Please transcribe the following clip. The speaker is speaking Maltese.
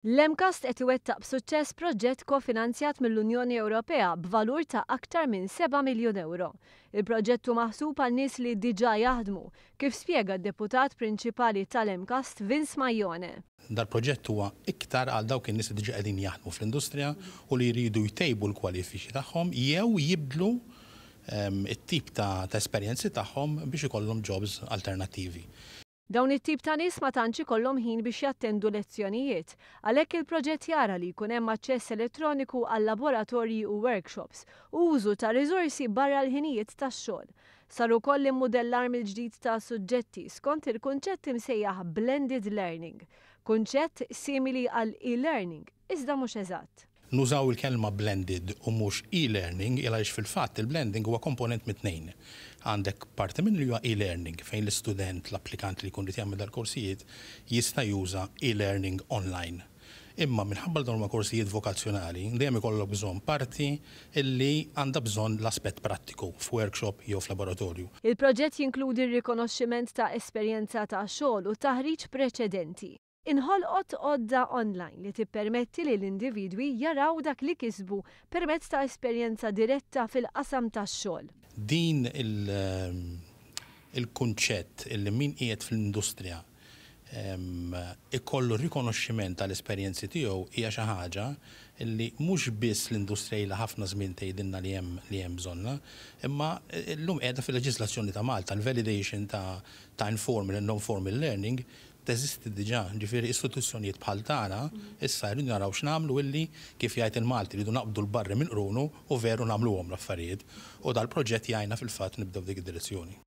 L-MCAST qed iwettaq b'suċċess proġett kofinanzjat mill-Unjoni Ewropea b'valur ta' aktar minn 7 miljun euro. Il-proġett hu maħsub għal nies li diġà jaħdmu, kif spjega d-deputat prinċipali tal-MCAST Vince Majone. Dal-proġett huwa iktar għal dawk in-nies li diġà qegħdin jaħdmu fl-industrija u li jridu jtejbu l-kwalifiċi tagħhom jew jibdlu it-tip ta' esperjenzi tagħhom biex ikollhom jobs alternattivi. Dawn it-tip ta' nies ma tantx ikollhom ħin biex jattendu lezzjonijiet, għalhekk il-proġett jara li jkun hemm aċċess elettroniku għal laboratorji u workshops u użu ta' riżorsi barra l-ħinijiet tax-xogħol. Sar ukoll immudellar mill-ġdid ta' suġġetti skont il-kunċett imsejjaħ blended learning, kunċett simili għal e-learning, iżda mhux eżatt. Nużaw il-kelma blended u mhux e-learning għaliex fil-fatt il-blending huwa komponent mit-tnejn. Għandek parti minn li huwa e-learning fejn l-istudent, l-applikant li jkun rid jagħmel dal-korsijiet jista' juża e-learning online. Imma minħabba dawn ma' korsijiet vokazzjonali dejjem ikollok bżonn parti illi għandha bżonn l-aspett prattiku f'workshop jew f'laboratorju. Il-proġett jinkludi r-rikonoxximent ta' esperjenza ta' xogħol u taħriġ preċedenti. Inħolqot għodda online li tippermetti li l-individwi jaraw dak li kisbu permezz ta' esperjenza diretta fil-qasam tax-xogħol. Din il-kunċett illi min qiegħed fl-industrija ikollu rikonoxximent tal-esperjenzi tiegħu hija xi ħaġa illi mhux biss l-industrija li ħafna żmien tgħidilna li hemm bżonna, imma llum qiegħda fil-leġiżlazzjoni ta' Malta l-validation ta' informal and non-formal learning teżisti diġà, ġifieri istituzzjonijiet bħal tagħna issa jridu naraw x'nagħmlu illi kif jgħid il-Malti jridu naqbdu l-barri minn qrunu u veru nagħmluhom l-affarijiet. U dal-proġett jgħinna fil-fatt nibdew dik id-direzzjoni.